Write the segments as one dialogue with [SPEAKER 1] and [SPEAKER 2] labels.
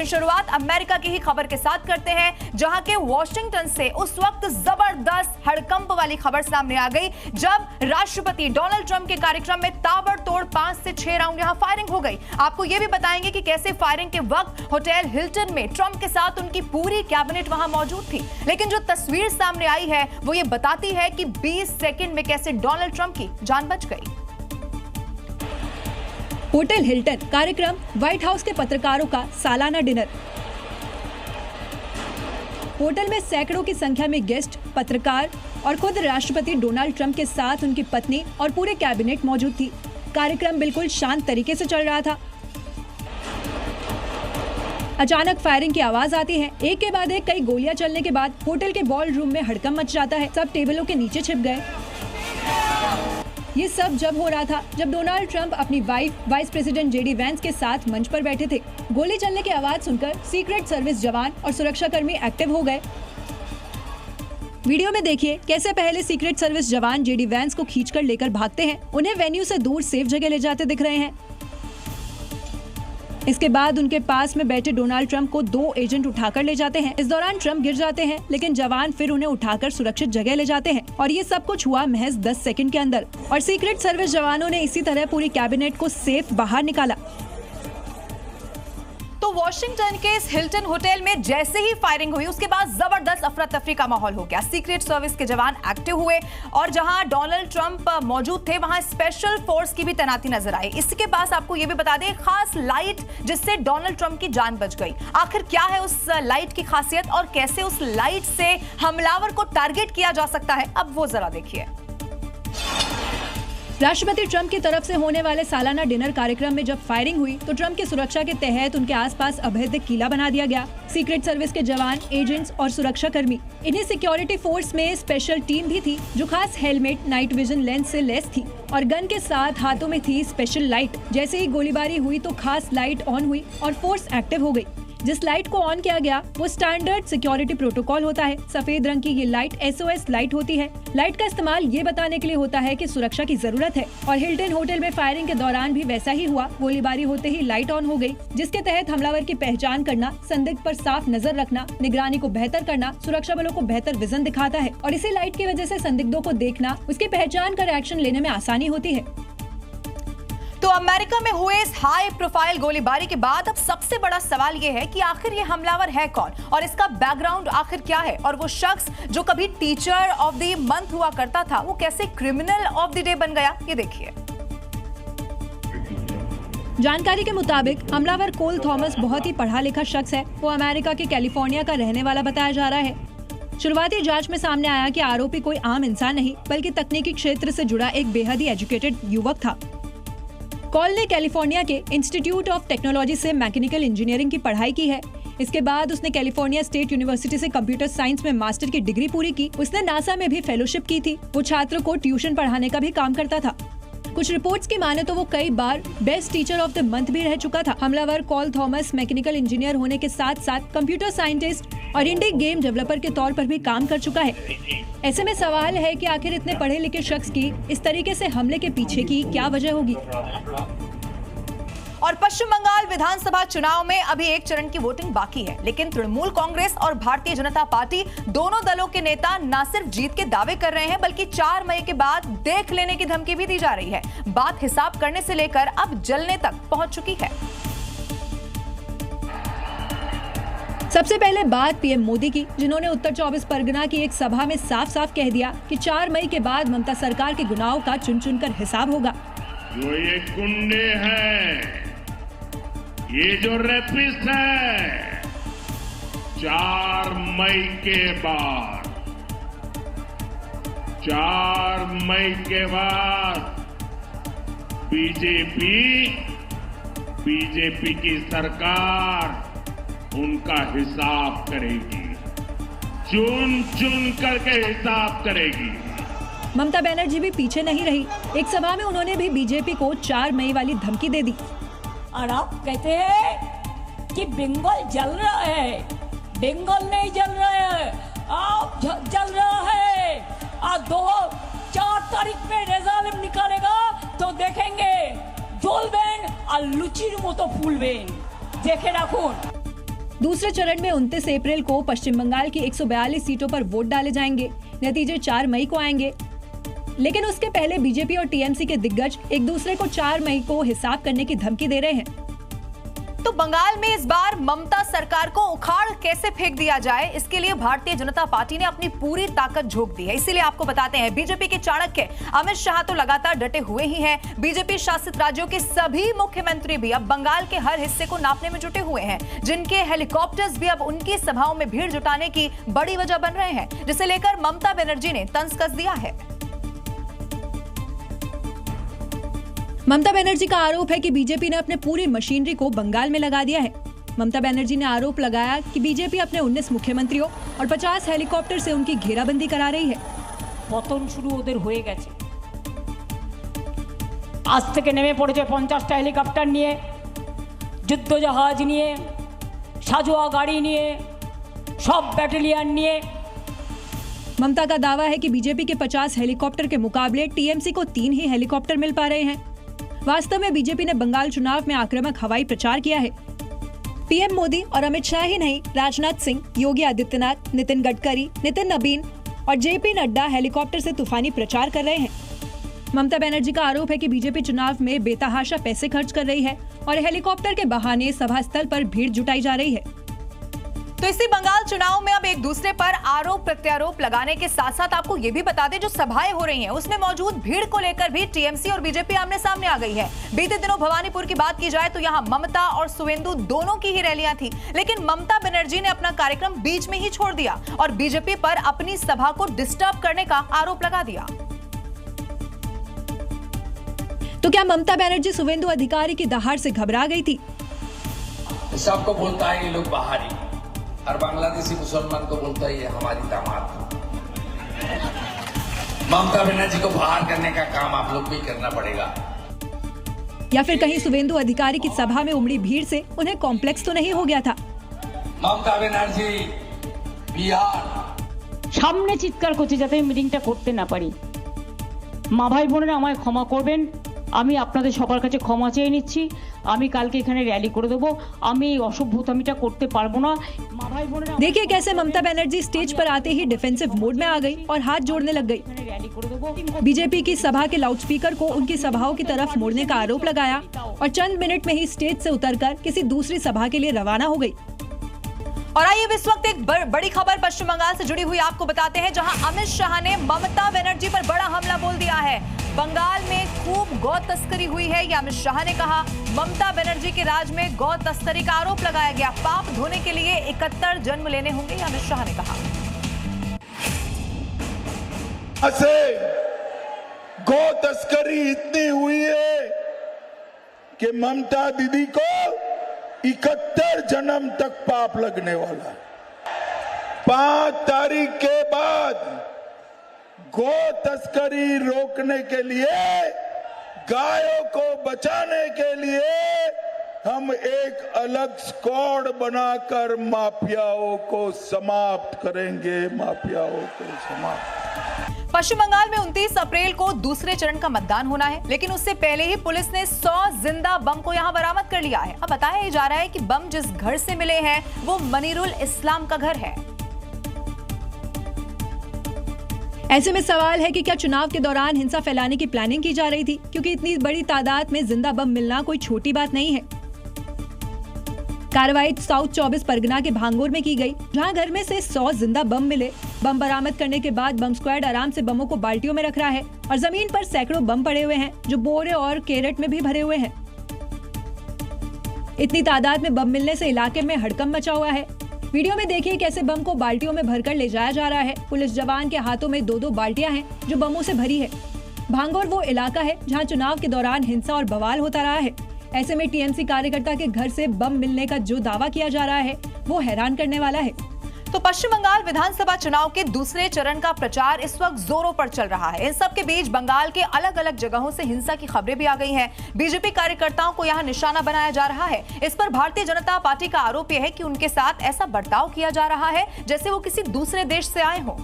[SPEAKER 1] शुरुआत अमेरिका की ही खबर के साथ करते हैं, जहां के वॉशिंगटन से उस वक्त जबरदस्त हड़कंप वाली खबर सामने आ गई जब राष्ट्रपति डोनाल्ड ट्रंप के कार्यक्रम में ताबड़तोड़ 5 से 6 राउंड यहां फायरिंग हो गई। आपको यह भी बताएंगे कि कैसे फायरिंग के वक्त होटल हिल्टन में ट्रंप के साथ उनकी पूरी कैबिनेट वहां मौजूद थी। लेकिन जो तस्वीर सामने आई है वो ये बताती है कि 20 सेकंड में कैसे डोनाल्ड ट्रंप की जान बच गई।
[SPEAKER 2] होटल हिल्टन कार्यक्रम व्हाइट हाउस के पत्रकारों का सालाना डिनर। होटल में सैकड़ों की संख्या में गेस्ट, पत्रकार और खुद राष्ट्रपति डोनाल्ड ट्रंप के साथ उनकी पत्नी और पूरे कैबिनेट मौजूद थी। कार्यक्रम बिल्कुल शांत तरीके से चल रहा था। अचानक फायरिंग की आवाज आती है। एक के बाद एक कई गोलियां चलने के बाद होटल के बॉल रूम में हड़कंप मच जाता है। सब टेबलों के नीचे छिप गए। ये सब जब हो रहा था जब डोनाल्ड ट्रंप अपनी wife vice president JD Vance के साथ मंच पर बैठे थे। गोली चलने की आवाज सुनकर सीक्रेट सर्विस जवान और सुरक्षाकर्मी एक्टिव हो गए। वीडियो में देखिए कैसे पहले सीक्रेट सर्विस जवान जेडी वैंस को खींचकर लेकर भागते हैं। उन्हें वेन्यू से दूर सेफ जगह ले जाते दिख रहे हैं। इसके बाद उनके पास में बैठे डोनाल्ड ट्रंप को 2 एजेंट उठाकर ले जाते हैं। इस दौरान ट्रंप गिर जाते हैं, लेकिन जवान फिर उन्हें उठाकर सुरक्षित जगह ले जाते हैं। और ये सब कुछ हुआ महज 10 सेकंड के अंदर। और सीक्रेट सर्विस जवानों ने इसी तरह पूरी कैबिनेट को सेफ बाहर निकाला।
[SPEAKER 1] तो वॉशिंगटन के इस हिल्टन होटल में जैसे ही फायरिंग हुई उसके बाद जबरदस्त अफरा तफरी का माहौल हो गया। सीक्रेट सर्विस के जवान एक्टिव हुए और जहां डोनाल्ड ट्रंप मौजूद थे वहां स्पेशल फोर्स की भी तैनाती नजर आई। इसके पास आपको यह भी बता दें खास लाइट जिससे डोनाल्ड ट्रंप की जान बच गई। आखिर क्या है उस लाइट की खासियत और कैसे उस लाइट से हमलावर को टारगेट किया जा सकता है, अब वो जरा देखिए।
[SPEAKER 2] राष्ट्रपति ट्रंप की तरफ से होने वाले सालाना डिनर कार्यक्रम में जब फायरिंग हुई तो ट्रंप की सुरक्षा के तहत उनके आसपास अभेद्य किला बना दिया गया। सीक्रेट सर्विस के जवान, एजेंट्स और सुरक्षा कर्मी, इन्हीं सिक्योरिटी फोर्स में स्पेशल टीम भी थी जो खास हेलमेट, नाइट विजन लेंस से लैस थी और गन के साथ हाथों में थी स्पेशल लाइट। जैसे ही गोलीबारी हुई तो खास लाइट ऑन हुई और फोर्स एक्टिव हो गई। जिस लाइट को ऑन किया गया वो स्टैंडर्ड सिक्योरिटी प्रोटोकॉल होता है। सफेद रंग की ये लाइट SOS लाइट होती है। लाइट का इस्तेमाल ये बताने के लिए होता है कि सुरक्षा की जरूरत है। और हिल्टन होटल में फायरिंग के दौरान भी वैसा ही हुआ। गोलीबारी होते ही लाइट ऑन हो गई, जिसके तहत हमलावर की पहचान करना, संदिग्ध पर साफ नजर रखना, निगरानी को बेहतर करना सुरक्षा बलों को बेहतर विजन दिखाता है। और इसी लाइट की वजह से संदिग्धों को देखना, उसकी पहचान कर एक्शन लेने में आसानी होती है।
[SPEAKER 1] तो अमेरिका में हुए इस हाई प्रोफाइल गोलीबारी के बाद अब सबसे बड़ा सवाल यह है कि आखिर ये हमलावर है कौन और इसका बैकग्राउंड आखिर क्या है। और वो शख्स जो कभी टीचर ऑफ द मंथ हुआ करता था वो कैसे क्रिमिनल ऑफ द डे बन गया, ये देखिए।
[SPEAKER 2] जानकारी के मुताबिक हमलावर कोल थॉमस बहुत ही पढ़ा लिखा शख्स है। वो अमेरिका के कैलिफोर्निया का रहने वाला बताया जा रहा है। शुरुआती जांच में सामने आया कि आरोपी कोई आम इंसान नहीं बल्कि तकनीकी क्षेत्र से जुड़ा एक बेहद ही एजुकेटेड युवक था। कॉल ने कैलिफोर्निया के इंस्टीट्यूट ऑफ टेक्नोलॉजी से मैकेनिकल इंजीनियरिंग की पढ़ाई की है। इसके बाद उसने कैलिफोर्निया स्टेट यूनिवर्सिटी से कंप्यूटर साइंस में मास्टर की डिग्री पूरी की। उसने नासा में भी फेलोशिप की थी। वो छात्रों को ट्यूशन पढ़ाने का भी काम करता था। कुछ रिपोर्ट्स की माने तो वो कई बार best teacher of the month भी रह चुका था। हमलावर कॉल थॉमस मैकेनिकल इंजीनियर होने के साथ साथ कंप्यूटर साइंटिस्ट और इंडी गेम डेवलपर के तौर पर भी काम कर चुका है। ऐसे में सवाल है कि आखिर इतने पढ़े लिखे शख्स की इस तरीके से हमले के पीछे की क्या वजह होगी।
[SPEAKER 1] और पश्चिम बंगाल विधानसभा चुनाव में अभी एक चरण की वोटिंग बाकी है, लेकिन तृणमूल कांग्रेस और भारतीय जनता पार्टी दोनों दलों के नेता न सिर्फ जीत के दावे कर रहे हैं बल्कि 4 मई के बाद देख लेने की धमकी भी दी जा रही है। बात हिसाब करने से लेकर अब जलने तक पहुंच चुकी है।
[SPEAKER 2] सबसे पहले बात पीएम मोदी की, जिन्होंने उत्तर 24 परगना की एक सभा में साफ साफ कह दिया कि 4 मई के बाद ममता सरकार के गुनाहों का चुन चुन कर हिसाब होगा।
[SPEAKER 3] जो ये गुंडे हैं, ये जो रेपिस्ट है, 4 मई के बाद 4 मई के बाद बीजेपी की सरकार उनका हिसाब करेगी, चुन चुन करके हिसाब करेगी।
[SPEAKER 2] ममता बनर्जी भी पीछे नहीं रही। एक सभा में उन्होंने भी बीजेपी को 4 मई वाली धमकी दे दी।
[SPEAKER 4] और आप कहते हैं कि बंगाल जल रहा है। बंगाल नहीं जल रहा है, आप जल रहा है। आज 4 तारीख में रेजल्ट निकालेगा तो देखेंगे জ্বলবেন আর লুচির মতো ফুলবেন, দেখে রাখুন।
[SPEAKER 2] दूसरे चरण में 29 अप्रैल को पश्चिम बंगाल की 142 सीटों पर वोट डाले जाएंगे। नतीजे 4 मई को आएंगे। लेकिन उसके पहले बीजेपी और टीएमसी के दिग्गज एक दूसरे को 4 मई को हिसाब करने की धमकी दे रहे हैं।
[SPEAKER 1] तो बंगाल में इस बार ममता सरकार को उखाड़ कैसे फेंक दिया जाए, इसके लिए भारतीय जनता पार्टी ने अपनी पूरी ताकत झोंक दी है। इसीलिए आपको बताते हैं, बीजेपी के चाणक्य अमित शाह तो लगातार डटे हुए ही हैं। बीजेपी शासित राज्यों के सभी मुख्यमंत्री भी अब बंगाल के हर हिस्से को नापने में जुटे हुए हैं, जिनके हेलीकॉप्टर्स भी अब उनकी सभाओं में भीड़ जुटाने की बड़ी वजह बन रहे हैं, जिसे लेकर ममता बनर्जी ने तंज कस दिया है।
[SPEAKER 2] ममता बनर्जी का आरोप है कि बीजेपी ने अपने पूरी मशीनरी को बंगाल में लगा दिया है। ममता बनर्जी ने आरोप लगाया कि बीजेपी अपने 19 मुख्यमंत्रियों और 50 हेलीकॉप्टर से उनकी घेराबंदी करा रही है।
[SPEAKER 4] पतन शुरू ओদের হয়ে গেছে। आज থেকে নেমে পড়েছে 50টা হেলিকপ্টার নিয়ে, যুদ্ধ জাহাজ নিয়ে, সাজোয়া গাড়ি নিয়ে, সব ব্যাটালিয়ন নিয়ে।
[SPEAKER 2] ममता का दावा है कि बीजेपी के 50 हेलीकॉप्टर के मुकाबले टीएमसी को 3 ही हेलीकॉप्टर मिल पा रहे हैं। वास्तव में बीजेपी ने बंगाल चुनाव में आक्रामक हवाई प्रचार किया है। पीएम मोदी और अमित शाह ही नहीं, राजनाथ सिंह, योगी आदित्यनाथ, नितिन गडकरी, नितिन नबीन और जेपी नड्डा हेलीकॉप्टर से तूफानी प्रचार कर रहे हैं। ममता बनर्जी का आरोप है कि बीजेपी चुनाव में बेतहाशा पैसे खर्च कर रही है और हेलीकॉप्टर के बहाने सभा स्थल पर भीड़ जुटाई जा रही है।
[SPEAKER 1] तो इसी बंगाल चुनाव में अब एक दूसरे पर आरोप प्रत्यारोप लगाने के साथ साथ आपको ये भी बता दें, जो सभाएं हो रही हैं उसमें मौजूद भीड़ को लेकर भी टीएमसी और बीजेपी आमने सामने आ गई है। बीते दिनों भवानीपुर की बात की जाए तो यहाँ ममता और सुवेंदु दोनों की ही रैलियां थी, लेकिन ममता बनर्जी ने अपना कार्यक्रम बीच में ही छोड़ दिया और बीजेपी पर अपनी सभा को डिस्टर्ब करने का आरोप लगा दिया।
[SPEAKER 2] तो क्या ममता बनर्जी सुवेंदु अधिकारी की दहाड़ से घबरा गई थी?
[SPEAKER 5] सबको बोलता है ये लोग बाहरी, हर बांग्लादेशी मुसलमान को बोलता है ये हमारी दामाद। ममता बनर्जी को बाहर करने का काम आप लोग भी करना पड़ेगा।
[SPEAKER 2] या फिर कहीं सुवेंदु अधिकारी की सभा में उमड़ी भीड़ से उन्हें कॉम्प्लेक्स तो नहीं हो गया था?
[SPEAKER 5] ममता बनर्जी बिहार
[SPEAKER 4] সামনে চিৎকার করছে যাতে মিটিংটা করতে না পারি। মা ভাই বোনেরা আমায় ক্ষমা করবেন, আমি আপনাদের সবার কাছে ক্ষমা চেয়ে নিচ্ছি। আমি কালকে এখানে র‍্যালি করে দেব, আমি এই অসভ্যতামিটা করতে পারবো না। মা ভাই বোনেরা
[SPEAKER 2] देखिए कैसे ममता बनर्जी स्टेज पर आते ही डिफेंसिव मोड में आ गई और हाथ जोड़ने लग गई।
[SPEAKER 4] র‍্যালি করে দেব।
[SPEAKER 2] बीजेपी की सभा के लाउडस्पीकर को उनकी सभाओं की तरफ मोड़ने का आरोप लगाया और चंद मिनट में ही स्टेज से उतरकर किसी दूसरी सभा के लिए रवाना हो गई।
[SPEAKER 1] और आइए इस वक्त एक बड़ी खबर पश्चिम बंगाल से जुड़ी हुई आपको बताते हैं, जहां अमित शाह ने ममता बनर्जी पर बड़ा हमला बोल दिया है। बंगाल में खूब गौ तस्करी हुई है, यह अमित शाह ने कहा। ममता बनर्जी के राज में गौ तस्करी का आरोप लगाया गया। पाप धोने के लिए 71 जन्म लेने होंगे, यह अमित शाह ने कहा।
[SPEAKER 6] गौ तस्करी इतनी हुई है कि ममता दीदी को 71 जन्म तक पाप लगने वाला। 5 तारीख के बाद गौ तस्करी रोकने के लिए, गायों को बचाने के लिए हम एक अलग स्क्वाड बनाकर माफियाओं को समाप्त करेंगे। माफियाओं को समाप्त।
[SPEAKER 1] पश्चिम बंगाल में 29 अप्रैल को दूसरे चरण का मतदान होना है, लेकिन उससे पहले ही पुलिस ने 100 जिंदा बम को यहां बरामद कर लिया है। अब बताया जा रहा है कि बम जिस घर से मिले हैं वो मनीरुल इस्लाम का घर है।
[SPEAKER 2] ऐसे में सवाल है कि क्या चुनाव के दौरान हिंसा फैलाने की प्लानिंग की जा रही थी, क्योंकि इतनी बड़ी तादाद में जिंदा बम मिलना कोई छोटी बात नहीं है। कार्रवाई साउथ 24 परगना के भांगोर में की गई, जहां घर में से 100 जिंदा बम मिले। बम बरामद करने के बाद बम स्क्वाड आराम से बमों को बाल्टियों में रख रहा है और जमीन पर सैकड़ों बम पड़े हुए हैं, जो बोरे और कैरेट में भी भरे हुए हैं। इतनी तादाद में बम मिलने से इलाके में हड़कंप मचा हुआ है। वीडियो में देखिए कैसे बम को बाल्टियों में भरकर ले जाया जा रहा है। पुलिस जवान के हाथों में 2-2 बाल्टियां हैं जो बमों से भरी है। भांगोर वो इलाका है जहां चुनाव के दौरान हिंसा और बवाल होता रहा है। ऐसे में टीएमसी कार्यकर्ता के घर से बम मिलने का जो दावा किया जा रहा है वो हैरान करने वाला है।
[SPEAKER 1] तो पश्चिम बंगाल विधानसभा चुनाव के दूसरे चरण का प्रचार इस वक्त जोरों पर चल रहा है। इन सब के बीच बंगाल के अलग अलग जगहों से हिंसा की खबरें भी आ गई हैं। बीजेपी कार्यकर्ताओं को यहां निशाना बनाया जा रहा है। इस पर भारतीय जनता पार्टी का आरोप यह है कि उनके साथ ऐसा बर्ताव किया जा रहा है जैसे वो किसी दूसरे देश से आए हों।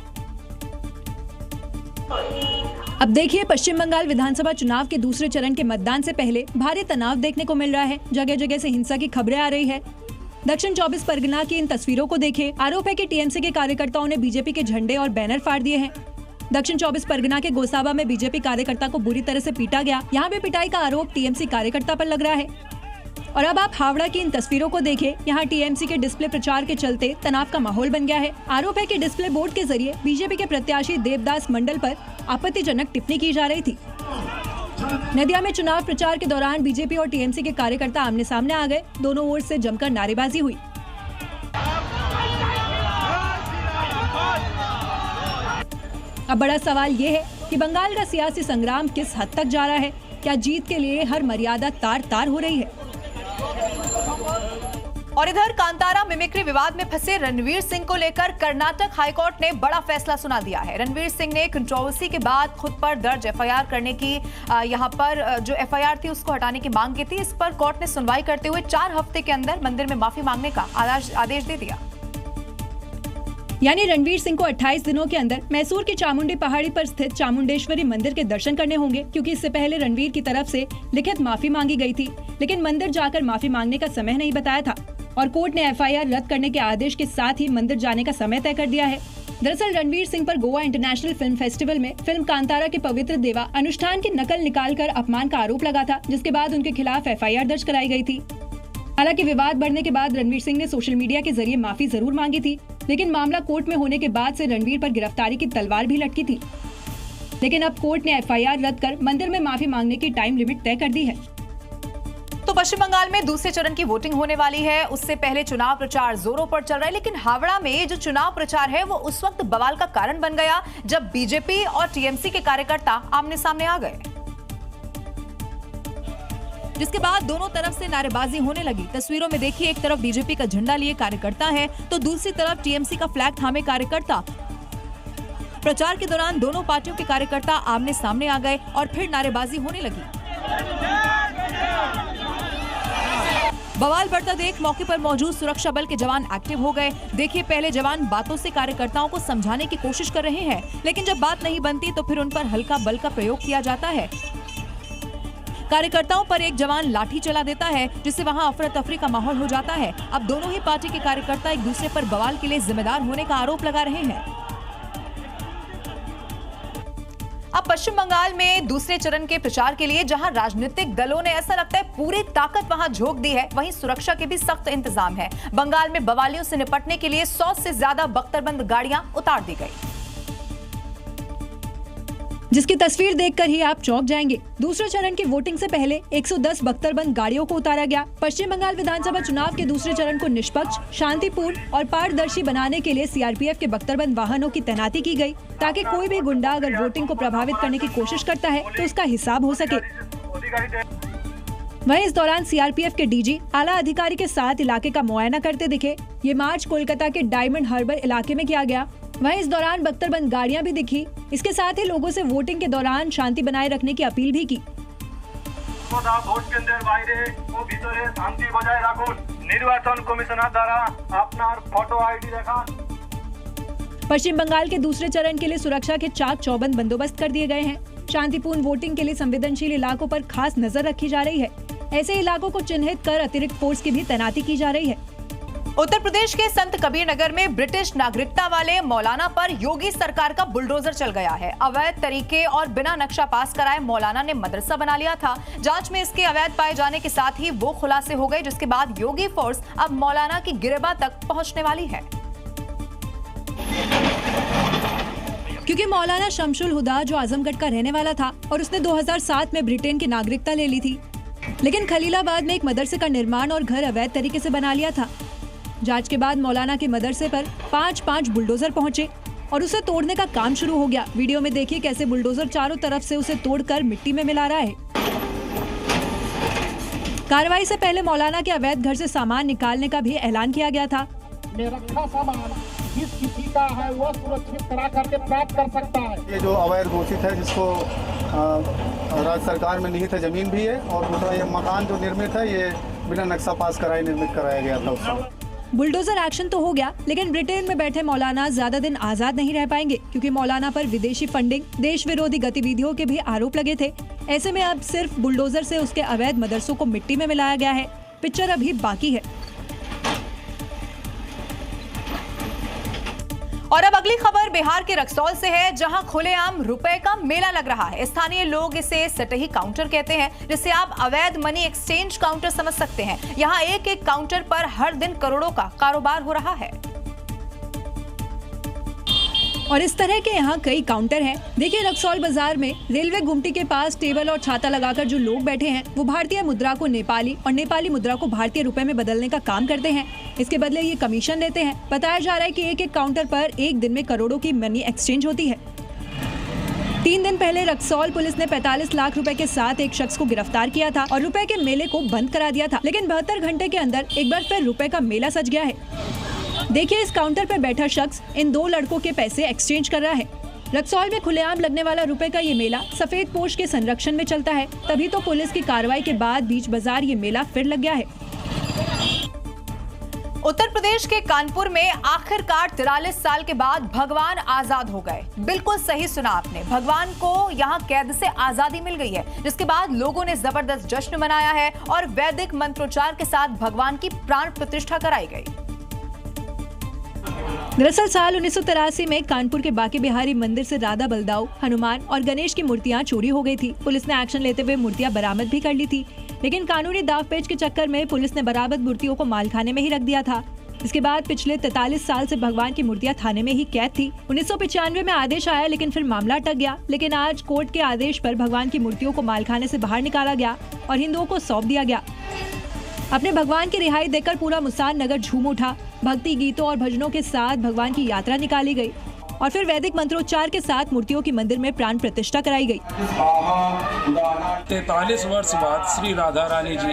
[SPEAKER 2] अब देखिए पश्चिम बंगाल विधानसभा चुनाव के दूसरे चरण के मतदान से पहले भारी तनाव देखने को मिल रहा है। जगह जगह से हिंसा की खबरें आ रही है। दक्षिण 24 परगना की इन तस्वीरों को देखें। आरोप है कि टीएमसी के कार्यकर्ताओं ने बीजेपी के झंडे और बैनर फाड़ दिए हैं। दक्षिण 24 परगना के गोसाबा में बीजेपी कार्यकर्ता को बुरी तरह से पीटा गया। यहाँ भी पिटाई का आरोप टीएमसी कार्यकर्ता पर लग रहा है। और अब आप हावड़ा की इन तस्वीरों को देखें। यहाँ टीएमसी के डिस्प्ले प्रचार के चलते तनाव का माहौल बन गया है। आरोप है कि डिस्प्ले बोर्ड के जरिए बीजेपी के प्रत्याशी देवदास मंडल पर आपत्तिजनक टिप्पणी की जा रही थी। नदिया में चुनाव प्रचार के दौरान बीजेपी और टीएमसी के कार्यकर्ता आमने सामने आ गए। दोनों ओर से जमकर नारेबाजी हुई। अब बड़ा सवाल ये है कि बंगाल का सियासी संग्राम किस हद तक जा रहा है। क्या जीत के लिए हर मर्यादा तार तार हो रही है?
[SPEAKER 1] और इधर कांतारा मिमिक्री विवाद में फंसे रणवीर सिंह को लेकर कर्नाटक हाईकोर्ट ने बड़ा फैसला सुना दिया है। रणवीर सिंह ने कंट्रोवर्सी के बाद खुद पर दर्ज एफआईआर करने की यहां पर जो एफआईआर थी उसको हटाने की मांग की थी। इस पर कोर्ट ने सुनवाई करते हुए 4 हफ्ते के अंदर मंदिर में माफी मांगने का आदेश दे दिया।
[SPEAKER 2] यानी रणवीर सिंह को 28 दिनों के अंदर मैसूर की चामुंडी पहाड़ी पर स्थित चामुंडेश्वरी मंदिर के दर्शन करने होंगे, क्योंकि इससे पहले रणवीर की तरफ से लिखित माफी मांगी गई थी, लेकिन मंदिर जाकर माफी मांगने का समय नहीं बताया था और कोर्ट ने एफआईआर रद्द करने के आदेश के साथ ही मंदिर जाने का समय तय कर दिया है। दरअसल रणवीर सिंह पर गोवा इंटरनेशनल फिल्म फेस्टिवल में फिल्म कांतारा के पवित्र देवा अनुष्ठान की नकल निकालकर अपमान का आरोप लगा था, जिसके बाद उनके खिलाफ एफआईआर दर्ज कराई गई थी। हालांकि विवाद बढ़ने के बाद रणवीर सिंह ने सोशल मीडिया के जरिए माफी जरूर मांगी थी, लेकिन मामला कोर्ट में होने के बाद से रणवीर पर गिरफ्तारी की तलवार भी लटकी थी। लेकिन अब कोर्ट ने एफआईआर रद्द कर मंदिर में माफी मांगने की टाइम लिमिट तय कर दी है।
[SPEAKER 1] तो पश्चिम बंगाल में दूसरे चरण की वोटिंग होने वाली है। उससे पहले चुनाव प्रचार जोरों पर चल रहा है, लेकिन हावड़ा में जो चुनाव प्रचार है वो उस वक्त बवाल का कारण बन गया जब बीजेपी और टीएमसी के कार्यकर्ता आमने सामने आ गए, जिसके बाद दोनों तरफ से नारेबाजी होने लगी। तस्वीरों में देखिए, एक तरफ बीजेपी का झंडा लिए कार्यकर्ता है तो दूसरी तरफ टीएमसी का फ्लैग थामे कार्यकर्ता। प्रचार के दौरान दोनों पार्टियों के कार्यकर्ता आमने सामने आ गए और फिर नारेबाजी होने लगी। बवाल बढ़ता देख मौके पर मौजूद सुरक्षा बल के जवान एक्टिव हो गए। देखिए, पहले जवान बातों से कार्यकर्ताओं को समझाने की कोशिश कर रहे हैं, लेकिन जब बात नहीं बनती तो फिर उन पर हल्का बल का प्रयोग किया जाता है। कार्यकर्ताओं पर एक जवान लाठी चला देता है, जिससे वहां अफरा तफरी का माहौल हो जाता है। अब दोनों ही पार्टी के कार्यकर्ता एक दूसरे पर बवाल के लिए जिम्मेदार होने का आरोप लगा रहे हैं। अब पश्चिम बंगाल में दूसरे चरण के प्रचार के लिए जहां राजनीतिक दलों ने ऐसा लगता है पूरी ताकत वहां झोंक दी है, वहीं सुरक्षा के भी सख्त इंतजाम है। बंगाल में बवालियों से निपटने के लिए 100 से ज्यादा बख्तरबंद गाड़ियां उतार दी गई,
[SPEAKER 2] जिसकी तस्वीर देखकर ही आप चौंक जाएंगे। दूसरे चरण की वोटिंग से पहले 110 बख्तरबंद गाड़ियों को उतारा गया। पश्चिम बंगाल विधानसभा चुनाव के दूसरे चरण को निष्पक्ष, शांतिपूर्ण और पारदर्शी बनाने के लिए सीआरपीएफ के बख्तरबंद वाहनों की तैनाती की गई, ताकि कोई भी गुंडा अगर वोटिंग को प्रभावित करने की कोशिश करता है तो उसका हिसाब हो सके। वहीं इस दौरान सीआरपीएफ के डीजी आला अधिकारी के साथ इलाके का मुआयना करते दिखे। ये मार्च कोलकाता के डायमंड हार्बर इलाके में किया गया। वहीं इस दौरान बख्तरबंद गाड़ियां भी दिखी। इसके साथ ही लोगों से वोटिंग के दौरान शांति बनाए रखने की अपील भी की।
[SPEAKER 7] ভোট কেন্দ্রের বাইরে ও ভিতরে শান্তি বজায় রাখুন। নির্বাচন কমিশনার দ্বারা আপনার ফটো আইডি দেখান।
[SPEAKER 2] पश्चिम बंगाल के दूसरे चरण के लिए सुरक्षा के चाक चौबंद बंदोबस्त कर दिए गए हैं। शांतिपूर्ण वोटिंग के लिए संवेदनशील इलाकों पर खास नजर रखी जा रही है। ऐसे इलाकों को चिन्हित कर अतिरिक्त फोर्स की भी तैनाती की जा रही है।
[SPEAKER 1] उत्तर प्रदेश के संत कबीर नगर में ब्रिटिश नागरिकता वाले मौलाना पर योगी सरकार का बुलडोजर चल गया है। अवैध तरीके और बिना नक्शा पास कराए मौलाना ने मदरसा बना लिया था। जांच में इसके अवैध पाए जाने के साथ ही वो खुलासे हो गए, जिसके बाद योगी फोर्स अब मौलाना की गिरबा तक पहुंचने वाली है।
[SPEAKER 2] क्योंकि मौलाना शमशुल हुदा जो आजमगढ़ का रहने वाला था और उसने 2007 में ब्रिटेन की नागरिकता ले ली थी, लेकिन खलीलाबाद में एक मदरसे का निर्माण और घर अवैध तरीके से बना लिया था। जांच के बाद मौलाना के मदरसे पर 5 बुलडोजर पहुंचे और उसे तोड़ने का काम शुरू हो गया। वीडियो में देखिए कैसे बुलडोजर चारों तरफ से उसे तोड़कर मिट्टी में मिला रहा है। कार्रवाई से पहले मौलाना के अवैध घर से सामान निकालने का भी ऐलान किया गया था।
[SPEAKER 8] में रखा सामान जिस किसी का है वह सुरक्षित करा करके प्राप्त कर सकता है।
[SPEAKER 9] ये जो अवैध घोषित है, जिसको राज्य सरकार में निहित है जमीन भी है, और दूसरा ये मकान जो निर्मित है ये बिना नक्शा पास कराए निर्मित कराया गया था उससे।
[SPEAKER 2] बुलडोजर एक्शन तो हो गया, लेकिन ब्रिटेन में बैठे मौलाना ज्यादा दिन आजाद नहीं रह पाएंगे, क्योंकि मौलाना पर विदेशी फंडिंग, देश विरोधी गतिविधियों के भी आरोप लगे थे। ऐसे में अब सिर्फ बुलडोजर से उसके अवैध मदरसों को मिट्टी में मिलाया गया है। पिक्चर अभी बाकी है।
[SPEAKER 1] अगली खबर बिहार के रक्सौल से है, जहां खुलेआम रुपए का मेला लग रहा है। स्थानीय लोग इसे सतही काउंटर कहते हैं, जिसे आप अवैध मनी एक्सचेंज काउंटर समझ सकते हैं। यहां एक एक काउंटर पर हर दिन करोड़ों का कारोबार हो रहा है
[SPEAKER 2] और इस तरह के यहाँ कई काउंटर हैं। देखिए, रक्सौल बाजार में रेलवे गुमटी के पास टेबल और छाता लगाकर जो लोग बैठे हैं, वो भारतीय मुद्रा को नेपाली और नेपाली मुद्रा को भारतीय रुपए में बदलने का काम करते हैं। इसके बदले ये कमीशन लेते हैं। बताया जा रहा है कि एक एक काउंटर पर एक दिन में करोड़ों की मनी एक्सचेंज होती है। 3 दिन पहले रक्सौल पुलिस ने 45 लाख रुपए के साथ एक शख्स को गिरफ्तार किया था और रुपए के मेले को बंद करा दिया था। लेकिन 72 घंटे के अंदर एक बार फिर रुपए का मेला सज गया है। देखिए, इस काउंटर पर बैठा शख्स इन 2 लड़कों के पैसे एक्सचेंज कर रहा है। रक्सौल में खुलेआम लगने वाला रुपए का ये मेला सफेद पोश के संरक्षण में चलता है। तभी तो पुलिस की कार्रवाई के बाद बीच बाजार ये मेला फिर लग गया है।
[SPEAKER 1] उत्तर प्रदेश के कानपुर में आखिरकार 43 साल के बाद भगवान आजाद हो गए। बिल्कुल सही सुना आपने, भगवान को यहाँ कैद से आजादी मिल गई है, जिसके बाद लोगों ने जबरदस्त जश्न मनाया है और वैदिक मंत्रोच्चार के साथ भगवान की प्राण प्रतिष्ठा कराई गई।
[SPEAKER 2] दरअसल साल 1983 में कानपुर के बांके बिहारी मंदिर से राधा बलदाऊ, हनुमान और गणेश की मूर्तियां चोरी हो गई थी। पुलिस ने एक्शन लेते हुए मूर्तियां बरामद भी कर ली थी, लेकिन कानूनी दावपेच के चक्कर में पुलिस ने बरामद मूर्तियों को मालखाने में ही रख दिया था। इसके बाद पिछले 43 साल से भगवान की मूर्तियां थाने में ही कैद थी। 1995 में आदेश आया, लेकिन फिर मामला अटक गया। लेकिन आज कोर्ट के आदेश पर भगवान की मूर्तियों को मालखाने से बाहर निकाला गया और हिंदुओं को सौंप दिया गया। अपने भगवान की रिहाई देकर पूरा मुसान नगर झूम उठा। भक्ति गीतों और भजनों के साथ भगवान की यात्रा निकाली गई और फिर वैदिक मंत्रोच्चार के साथ मूर्तियों की मंदिर में प्राण प्रतिष्ठा कराई गई।
[SPEAKER 10] 43 वर्ष बाद श्री राधा रानी जी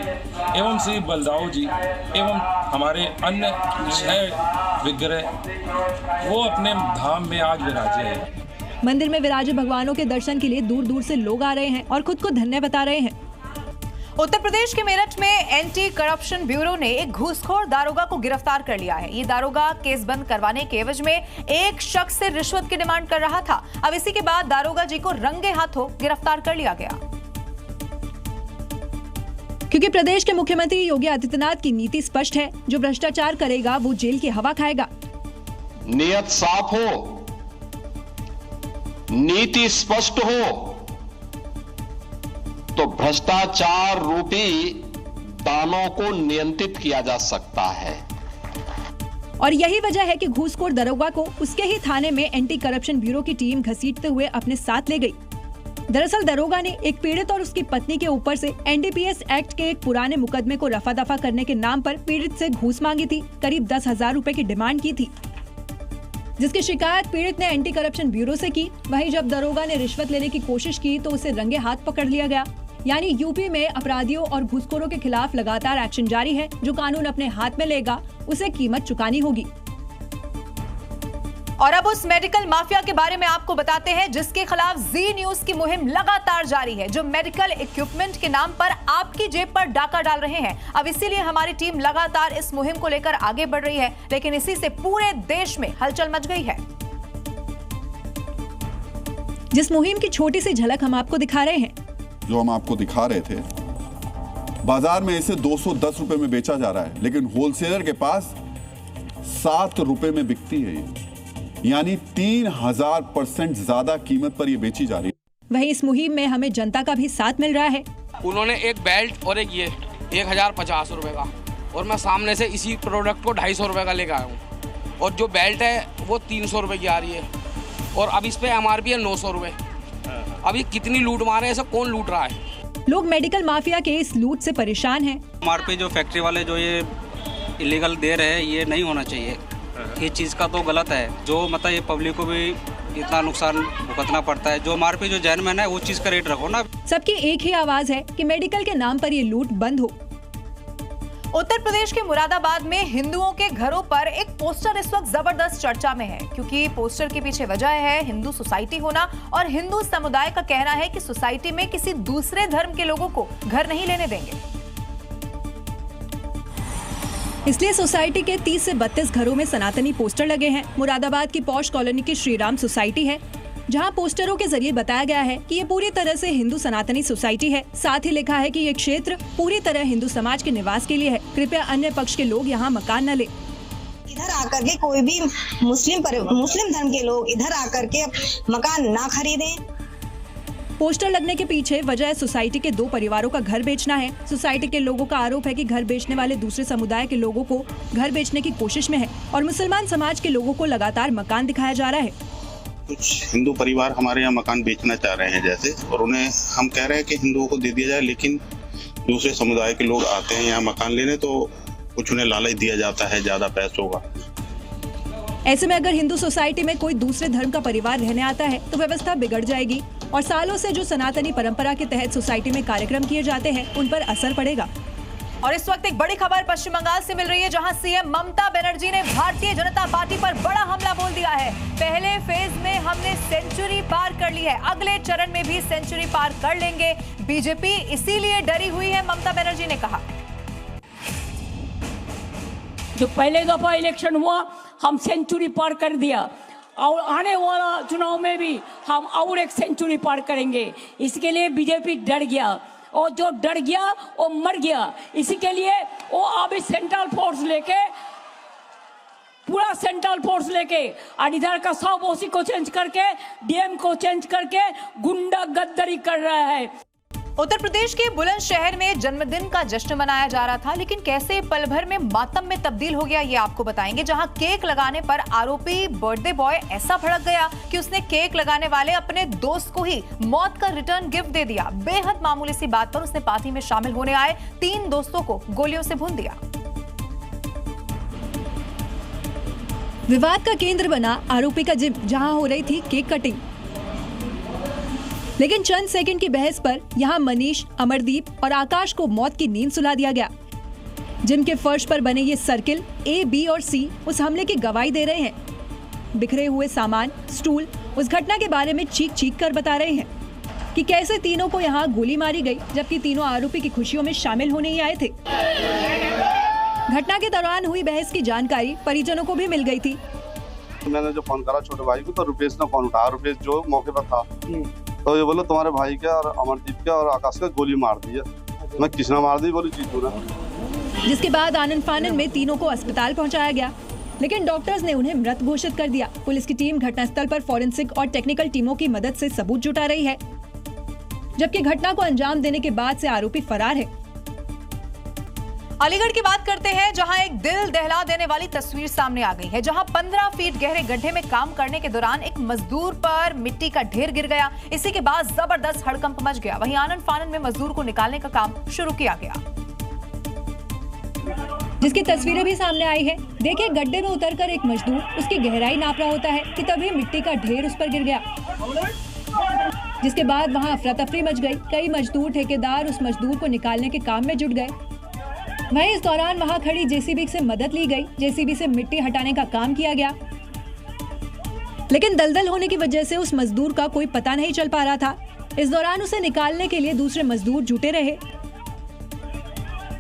[SPEAKER 10] एवं श्री बलदाऊ जी एवं हमारे अन्य 6 विग्रह वो अपने धाम में आज विराजे हैं।
[SPEAKER 2] मंदिर में विराजे भगवानों के दर्शन के लिए दूर दूर से लोग आ रहे हैं और खुद को धन्य बता रहे हैं।
[SPEAKER 1] उत्तर प्रदेश के मेरठ में एंटी करप्शन ब्यूरो ने एक घूसखोर दारोगा को गिरफ्तार कर लिया है। ये दारोगा केस बंद करवाने के एवज में एक शख्स से रिश्वत की डिमांड कर रहा था। अब इसी के बाद दारोगा जी को रंगे हाथों गिरफ्तार कर लिया गया।
[SPEAKER 2] क्योंकि प्रदेश के मुख्यमंत्री योगी आदित्यनाथ की नीति स्पष्ट है, जो भ्रष्टाचार करेगा वो जेल की हवा खाएगा।
[SPEAKER 11] नियत साफ हो, नीति स्पष्ट हो, तो भ्रष्टाचार रूपी दानों को नियंत्रित किया जा सकता है।
[SPEAKER 2] और यही वजह है कि घूसखोर दरोगा को उसके ही थाने में एंटी करप्शन ब्यूरो की टीम घसीटते हुए अपने साथ ले गई। दरअसल दरोगा ने एक पीड़ित और उसकी पत्नी के ऊपर से एनडीपीएस एक्ट के एक पुराने मुकदमे को रफा दफा करने के नाम पर पीड़ित से घूस मांगी थी। करीब 10,000 रुपए की डिमांड की थी, जिसकी शिकायत पीड़ित ने एंटी करप्शन ब्यूरो से की। वहीं जब दरोगा ने रिश्वत लेने की कोशिश की तो उसे रंगे हाथ पकड़ लिया गया। यानी यूपी में अपराधियों और घूसखोरों के खिलाफ लगातार एक्शन जारी है। जो कानून अपने हाथ में लेगा उसे कीमत चुकानी होगी।
[SPEAKER 1] और अब उस मेडिकल माफिया के बारे में आपको बताते हैं, जिसके खिलाफ जी न्यूज की मुहिम लगातार जारी है, जो मेडिकल इक्विपमेंट के नाम पर आपकी जेब पर डाका डाल रहे हैं। अब इसीलिए हमारी टीम लगातार इस मुहिम को लेकर आगे बढ़ रही है, लेकिन इसी से पूरे देश में हलचल मच गई है।
[SPEAKER 2] जिस मुहिम की छोटी सी झलक हम आपको दिखा रहे हैं,
[SPEAKER 12] जो हम आपको दिखा रहे थे, बाजार में इसे 210 रुपए में बेचा जा रहा है, लेकिन होलसेलर के पास 7 रुपए में बिकती है। यानी 3000% ज्यादा कीमत पर ये बेची जा रही है।
[SPEAKER 2] वहीं इस मुहिम में हमें जनता का भी साथ मिल रहा है।
[SPEAKER 13] उन्होंने एक बेल्ट और एक ये 1050 रुपए का, और मैं सामने से इसी प्रोडक्ट को 250 रुपए का लेकर आया हूँ। और जो बेल्ट है वो 300 रुपए की आ रही है, और अब इस पे MRP है 900 रुपए। अभी कितनी लूट मारे हैं, ऐसा कौन लूट रहा है?
[SPEAKER 2] लोग मेडिकल माफिया के इस लूट से परेशान हैं।
[SPEAKER 14] MRP जो फैक्ट्री वाले जो ये इलीगल दे रहे हैं, ये नहीं होना चाहिए। ये चीज़ का तो गलत है। जो मतलब ये पब्लिक को भी इतना नुकसान भुगतना पड़ता है। जो MRP जो जेन्युइन है वो चीज़ का रेट रखो ना।
[SPEAKER 2] सबकी एक ही आवाज है कि मेडिकल के नाम पर ये लूट बंद हो।
[SPEAKER 1] उत्तर प्रदेश के मुरादाबाद में हिंदुओं के घरों पर एक पोस्टर इस वक्त जबरदस्त चर्चा में है, क्योंकि पोस्टर के पीछे वजह है हिंदू सोसाइटी होना, और हिंदू समुदाय का कहना है कि सोसाइटी में किसी दूसरे धर्म के लोगों को घर नहीं लेने देंगे।
[SPEAKER 2] इसलिए सोसाइटी के 30 से 32 घरों में सनातनी पोस्टर लगे हैं। मुरादाबाद की पॉश कॉलोनी की श्रीराम सोसाइटी है, जहां पोस्टरों के जरिए बताया गया है कि ये पूरी तरह से हिंदू सनातनी सोसाइटी है। साथ ही लिखा है कि ये क्षेत्र पूरी तरह हिंदू समाज के निवास के लिए है। कृपया अन्य पक्ष के लोग यहाँ मकान न ले।
[SPEAKER 15] इधर आकर के कोई भी मुस्लिम धर्म के लोग इधर आकर के मकान ना खरीदें।
[SPEAKER 2] पोस्टर लगने के पीछे वजह सोसाइटी के 2 परिवारों का घर बेचना है। सोसाइटी के लोगों का आरोप है कि घर बेचने वाले दूसरे समुदाय के लोगों को घर बेचने की कोशिश में है और मुसलमान समाज के लोगों को लगातार मकान दिखाया जा रहा है।
[SPEAKER 16] कुछ हिंदू परिवार हमारे यहाँ मकान बेचना चाह रहे हैं जैसे, और उन्हें हम कह रहे हैं कि हिंदुओं को दे दिया जाए, लेकिन दूसरे समुदाय के लोग आते हैं यहाँ मकान लेने तो कुछ उन्हें लालच दिया जाता है ज्यादा पैसों का।
[SPEAKER 2] ऐसे में अगर हिंदू सोसाइटी में कोई दूसरे धर्म का परिवार रहने आता है तो व्यवस्था बिगड़ जाएगी और सालों से जो सनातनी परंपरा के तहत सोसाइटी में कार्यक्रम किए जाते हैं उन पर असर पड़ेगा।
[SPEAKER 1] और इस वक्त एक बड़ी खबर पश्चिम बंगाल से मिल रही है, जहां सीएम ममता बनर्जी ने भारतीय जनता पार्टी पर बड़ा हमला बोल दिया है। पहले फेज में हमने सेंचुरी पार कर ली है, अगले चरण में भी सेंचुरी पार कर लेंगे। बीजेपी इसीलिए डरी हुई है, ममता बनर्जी ने कहा।
[SPEAKER 4] जो पहले दफा इलेक्शन हुआ हम सेंचुरी पार कर दिया और आने वाला चुनाव में भी हम और एक सेंचुरी पार करेंगे। इसके लिए बीजेपी डर गया और जो डर गया वो मर गया। इसी के लिए वो अभी सेंट्रल फोर्स लेके पूरा सेंट्रल फोर्स लेके और इधर का सब ओसी को चेंज करके डीएम को चेंज करके गुंडा गद्दारी कर रहा है।
[SPEAKER 1] उत्तर प्रदेश के बुलंदशहर में जन्मदिन का जश्न मनाया जा रहा था, लेकिन कैसे पल भर में मातम में तब्दील हो गया ये आपको बताएंगे। जहां केक लगाने पर आरोपी बर्थडे बॉय ऐसा भड़क गया कि उसने केक लगाने वाले अपने दोस्त को ही मौत का रिटर्न गिफ्ट दे दिया। बेहद मामूली सी बात पर उसने पार्टी में शामिल होने आए 3 दोस्तों को गोलियों से भून दिया।
[SPEAKER 2] विवाद का केंद्र बना आरोपी का जिम, जहां हो रही थी केक कटिंग। लेकिन चंद सेकंड की बहस पर यहां मनीष, अमरदीप और आकाश को मौत की नींद सुला दिया गया। जिम के फर्श पर बने ये सर्किल A, B और C उस हमले की गवाही दे रहे हैं। बिखरे हुए सामान, स्टूल उस घटना के बारे में चीख कर बता रहे हैं कि कैसे तीनों को यहाँ गोली मारी गई, जबकि तीनों आरोपी की खुशियों में शामिल होने ही आए थे। घटना के दौरान हुई बहस की जानकारी परिजनों को भी मिल गई थी।
[SPEAKER 17] मैंने जो फोन करा छोटे भाई को तो रुपेश ने फोन उठाया। रुपेश जो मौके पर था तो ये बोला तुम्हारे भाई का और अमरदीप का और आकाश का गोली मार दी है। मैं किसने मार दी बोली जीतू ने।
[SPEAKER 2] जिसके बाद आनंद फानन में तीनों को अस्पताल पहुंचाया गया, लेकिन डॉक्टर्स ने उन्हें मृत घोषित कर दिया। पुलिस की टीम घटनास्थल पर फॉरेंसिक और टेक्निकल टीमों की मदद से सबूत जुटा रही है, जबकि घटना को अंजाम देने के बाद से आरोपी फरार है।
[SPEAKER 1] अलीगढ़ की बात करते हैं, जहां एक दिल दहला देने वाली तस्वीर सामने आ गई है, जहां 15 फीट गहरे गड्ढे में काम करने के दौरान एक मजदूर पर मिट्टी का ढेर गिर गया। इसी के बाद जबरदस्त हड़कंप मच गया। वहीं आनंद फानन में मजदूर को निकालने का काम शुरू किया गया,
[SPEAKER 2] जिसकी तस्वीरें भी सामने आई है। देखिए, गड्ढे में उतरकर एक मजदूर उसकी गहराई नाप रहा होता है कि तभी मिट्टी का ढेर उस पर गिर गया, जिसके बाद वहां अफरा तफरी मच गई। कई मजदूर, ठेकेदार उस मजदूर को निकालने के काम में जुट गए। वहीं इस दौरान वहां खड़ी जेसीबी से मदद ली गई। जेसीबी से मिट्टी हटाने का काम किया गया, लेकिन दलदल होने की वजह से उस मजदूर का कोई पता नहीं चल पा रहा था। इस दौरान उसे निकालने के लिए दूसरे मजदूर जुटे रहे।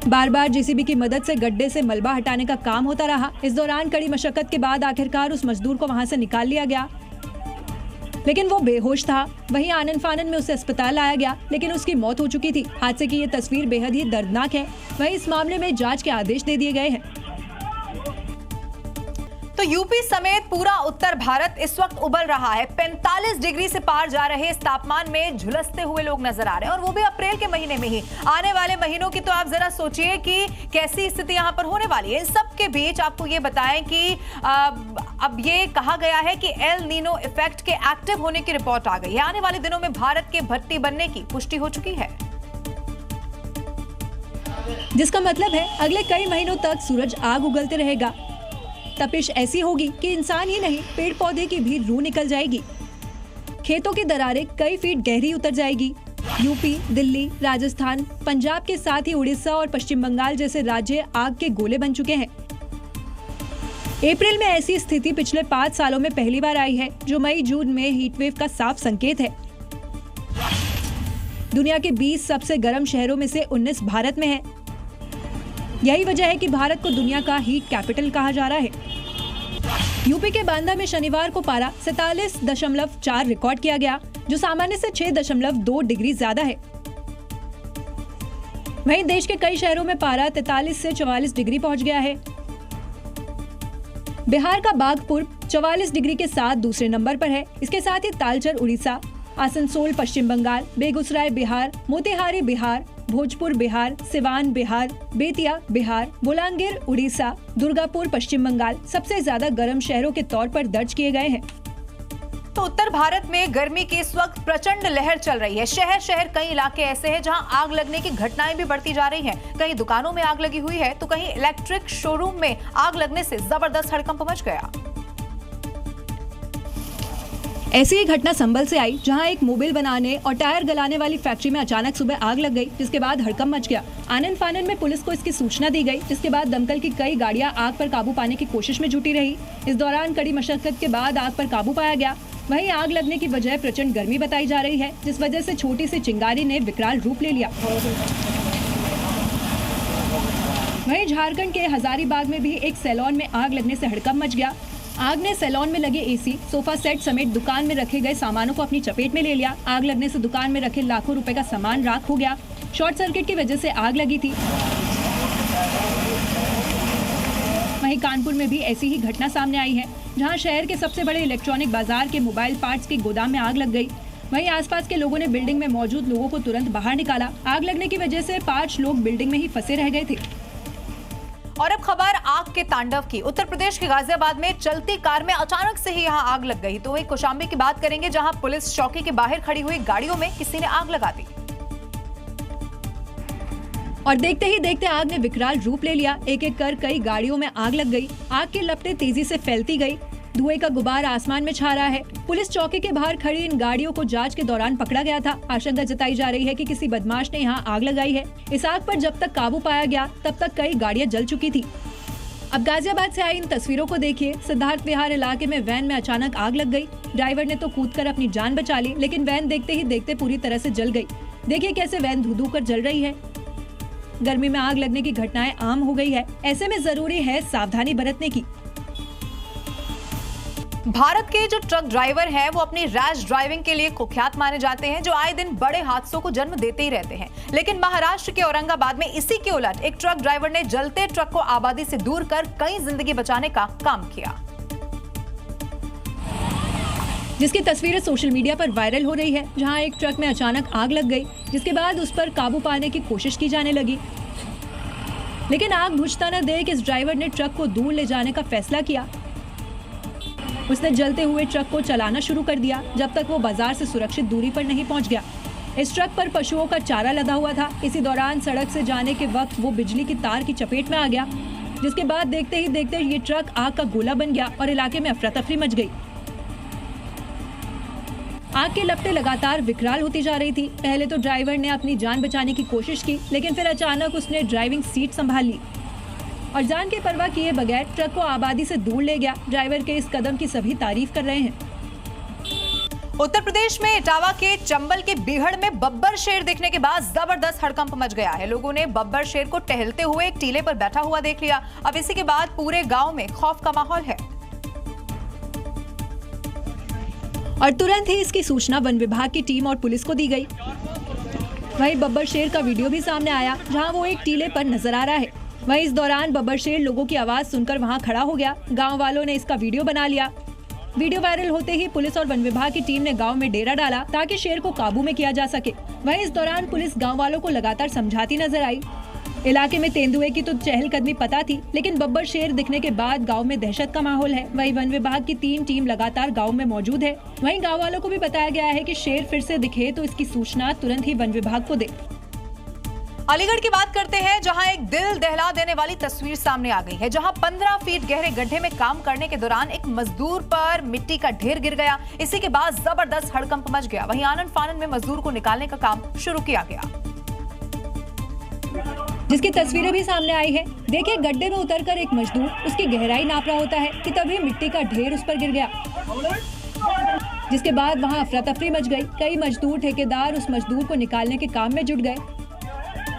[SPEAKER 2] बार बार जेसीबी की मदद से गड्ढे से मलबा हटाने का काम होता रहा। इस दौरान कड़ी मशक्कत के बाद आखिरकार उस मजदूर को वहां से निकाल लिया गया, लेकिन वो बेहोश था। वहीं आनंद फानन में उसे अस्पताल लाया गया, लेकिन उसकी मौत हो चुकी थी। हादसे की ये तस्वीर बेहद ही दर्दनाक है। वहीं इस मामले में जांच के आदेश दे दिए गए हैं।
[SPEAKER 1] तो यूपी समेत पूरा उत्तर भारत इस वक्त उबल रहा है। 45 डिग्री से पार जा रहे इस तापमान में झुलसते हुए लोग नजर आ रहे हैं, और वो भी अप्रैल के महीने में ही। आने वाले महीनों की तो आप जरा सोचिए कि कैसी स्थिति यहाँ पर होने वाली है। इन सब के बीच आपको ये बताएं कि अब ये कहा गया है कि एल नीनो इफेक्ट के एक्टिव होने की रिपोर्ट आ गई है। आने वाले दिनों में भारत के भट्टी बनने की पुष्टि हो चुकी है,
[SPEAKER 2] जिसका मतलब है अगले कई महीनों तक सूरज आग उगलते रहेगा। तपिश ऐसी होगी कि इंसान ही नहीं, पेड़ पौधे की भी रूह निकल जाएगी। खेतों की दरारें कई फीट गहरी उतर जाएगी। यूपी, दिल्ली, राजस्थान, पंजाब के साथ ही उड़ीसा और पश्चिम बंगाल जैसे राज्य आग के गोले बन चुके हैं। अप्रैल में ऐसी स्थिति पिछले 5 सालों में पहली बार आई है, जो मई जून में हीटवेव का साफ संकेत है। दुनिया के 20 सबसे गर्म शहरों में से 19 भारत में है। यही वजह है कि भारत को दुनिया का हीट कैपिटल कहा जा रहा है। यूपी के बांदा में शनिवार को पारा 47.4 रिकॉर्ड किया गया, जो सामान्य से 6.2 डिग्री ज्यादा है। वहीं देश के कई शहरों में पारा 43 से 44 डिग्री पहुंच गया है। बिहार का बागपुर 44 डिग्री के साथ दूसरे नंबर पर है। इसके साथ ही तालचर उड़ीसा, आसनसोल पश्चिम बंगाल, बेगूसराय बिहार, मोतिहारी बिहार, भोजपुर बिहार, सिवान बिहार, बेतिया बिहार, बोलांगीर उड़ीसा, दुर्गापुर पश्चिम बंगाल सबसे ज्यादा गर्म शहरों के तौर पर दर्ज किए गए हैं।
[SPEAKER 1] तो उत्तर भारत में गर्मी की इस वक्त प्रचंड लहर चल रही है। शहर शहर कई इलाके ऐसे हैं जहां आग लगने की घटनाएं भी बढ़ती जा रही हैं। कहीं दुकानों में आग लगी हुई है तो कहीं इलेक्ट्रिक शोरूम में आग लगने से जबरदस्त हड़कंप मच गया।
[SPEAKER 2] ऐसी ही घटना संभल से आई, जहां एक मोबिल बनाने और टायर गलाने वाली फैक्ट्री में अचानक सुबह आग लग गई, जिसके बाद हड़कंप मच गया। आनन फानन में पुलिस को इसकी सूचना दी गई, जिसके बाद दमकल की कई गाड़ियां आग पर काबू पाने की कोशिश में जुटी रही। इस दौरान कड़ी मशक्कत के बाद आग पर काबू पाया गया। वहीं आग लगने की वजह प्रचंड गर्मी बताई जा रही है, जिस वजह से छोटी सी चिंगारी ने विकराल रूप ले लिया। वहीं झारखंड के हजारीबाग में भी एक सैलून में आग लगने से हड़कंप मच गया। आग ने सैलून में लगे एसी, सोफा सेट समेत दुकान में रखे गए सामानों को अपनी चपेट में ले लिया। आग लगने से दुकान में रखे लाखों रुपए का सामान राख हो गया। शॉर्ट सर्किट की वजह से आग लगी थी। वहीं कानपुर में भी ऐसी ही घटना सामने आई है, जहां शहर के सबसे बड़े इलेक्ट्रॉनिक बाजार के मोबाइल पार्ट्स के गोदाम में आग लग गई। वहीं आसपास के लोगों ने बिल्डिंग में मौजूद लोगों को तुरंत बाहर निकाला। आग लगने की वजह से 5 लोग बिल्डिंग में ही फंसे रह गए थे।
[SPEAKER 1] और अब खबर आग के तांडव की। उत्तर प्रदेश के गाजियाबाद में चलती कार में अचानक से ही यहां आग लग गई। तो वहीं कौशाम्बी की बात करेंगे, जहां पुलिस चौकी के बाहर खड़ी हुई गाड़ियों में किसी ने आग लगा दी
[SPEAKER 2] और देखते ही देखते आग ने विकराल रूप ले लिया। एक एक कर कई गाड़ियों में आग लग गई। आग की लपटें तेजी से फैलती गई। धुएं का गुबार आसमान में छा रहा है। पुलिस चौकी के बाहर खड़ी इन गाड़ियों को जांच के दौरान पकड़ा गया था। आशंका जताई जा रही है कि किसी बदमाश ने यहां आग लगाई है। इस आग पर जब तक काबू पाया गया, तब तक कई गाड़ियां जल चुकी थी। अब गाजियाबाद से आई इन तस्वीरों को देखिए। सिद्धार्थ विहार इलाके में वैन में अचानक आग लग गई। ड्राइवर ने तो कूदकर अपनी जान बचा ली, लेकिन वैन देखते ही देखते पूरी तरह से जल गई। देखिए कैसे वैन धू-धू कर जल रही है। गर्मी में आग लगने की घटनाएं आम हो गई है। ऐसे में जरूरी है सावधानी बरतने की।
[SPEAKER 1] भारत के जो ट्रक ड्राइवर हैं वो अपनी रैश ड्राइविंग के लिए कुख्यात माने जाते हैं, जो आए दिन बड़े हादसों को जन्म देते ही रहते हैं। लेकिन महाराष्ट्र के औरंगाबाद में इसी के उलट एक ट्रक ड्राइवर ने जलते ट्रक को आबादी से दूर कर कई जिंदगी बचाने का काम किया,
[SPEAKER 2] जिसकी तस्वीरें सोशल मीडिया पर वायरल हो रही है। जहां एक ट्रक में अचानक आग लग गई, जिसके बाद उस पर काबू पाने की कोशिश की जाने लगी, लेकिन आग बुझता न देख इस ड्राइवर ने ट्रक को दूर ले जाने का फैसला किया। उसने जलते हुए ट्रक को चलाना शुरू कर दिया जब तक वो बाजार से सुरक्षित दूरी पर नहीं पहुंच गया। इस ट्रक पर पशुओं का चारा लदा हुआ था। इसी दौरान सड़क से जाने के वक्त वो बिजली की तार की चपेट में आ गया, जिसके बाद देखते ही देखते ये ट्रक आग का गोला बन गया और इलाके में अफरा तफरी मच गई। आग की लपटें लगातार विकराल होती जा रही थी। पहले तो ड्राइवर ने अपनी जान बचाने की कोशिश की, लेकिन फिर अचानक उसने ड्राइविंग सीट संभाल ली और जान की परवाह किए बगैर ट्रक को आबादी से दूर ले गया। ड्राइवर के इस कदम की सभी तारीफ कर रहे हैं।
[SPEAKER 1] उत्तर प्रदेश में इटावा के चंबल के बीहड़ में बब्बर शेर देखने के बाद जबरदस्त हड़कंप मच गया है। लोगों ने बब्बर शेर को टहलते हुए एक टीले पर बैठा हुआ देख लिया। अब इसी के बाद पूरे गांव में खौफ का माहौल है
[SPEAKER 2] और तुरंत ही इसकी सूचना वन विभाग की टीम और पुलिस को दी गई। वहीं बब्बर शेर का वीडियो भी सामने आया, जहां वो एक टीले पर नजर आ रहा है। वहीं इस दौरान बब्बर शेर लोगों की आवाज सुनकर वहां खड़ा हो गया। गांव वालों ने इसका वीडियो बना लिया। वीडियो वायरल होते ही पुलिस और वन विभाग की टीम ने गांव में डेरा डाला ताकि शेर को काबू में किया जा सके। वहीं इस दौरान पुलिस गांव वालों को लगातार समझाती नजर आई। इलाके में तेंदुए की तो चहलकदमी पता थी, लेकिन बब्बर शेर दिखने के बाद गांव में दहशत का माहौल है। वहीं वन विभाग की 3 टीम लगातार गांव में मौजूद है। वहीं गांव वालों को भी बताया गया है कि शेर फिर से दिखे तो इसकी सूचना तुरंत ही वन विभाग को दे।
[SPEAKER 1] अलीगढ़ की बात करते हैं, जहां एक दिल दहला देने वाली तस्वीर सामने आ गई है, जहां 15 फीट गहरे गड्ढे में काम करने के दौरान एक मजदूर पर मिट्टी का ढेर गिर गया। इसी के बाद जबरदस्त हड़कंप मच गया। वहीं आनन फानन में मजदूर को निकालने का काम शुरू किया गया,
[SPEAKER 2] जिसकी तस्वीरें भी सामने आई है। देखिए गड्ढे में उतरकर एक मजदूर उसकी गहराई नाप रहा होता है कि तभी मिट्टी का ढेर उस पर गिर गया, जिसके बाद वहां अफरा तफरी मच गई। कई मजदूर ठेकेदार उस मजदूर को निकालने के काम में जुट गए।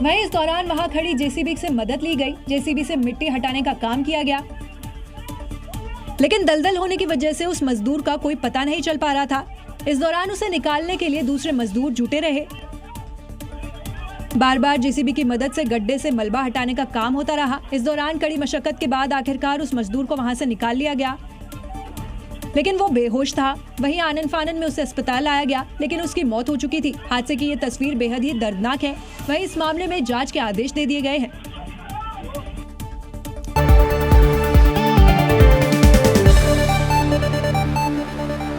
[SPEAKER 2] वहीं इस दौरान वहां खड़ी जेसीबी से मदद ली गई। जेसीबी से मिट्टी हटाने का काम किया गया, लेकिन दलदल होने की वजह से उस मजदूर का कोई पता नहीं चल पा रहा था। इस दौरान उसे निकालने के लिए दूसरे मजदूर जुटे रहे। बार बार जेसीबी की मदद से गड्ढे से मलबा हटाने का काम होता रहा। इस दौरान कड़ी मशक्कत के बाद आखिरकार उस मजदूर को वहां से निकाल लिया गया, लेकिन वो बेहोश था। वहीं आनन फानन में उसे अस्पताल लाया गया, लेकिन उसकी मौत हो चुकी थी। हादसे की ये तस्वीर बेहद ही दर्दनाक है। वहीं इस मामले में जांच के आदेश दे दिए गए हैं।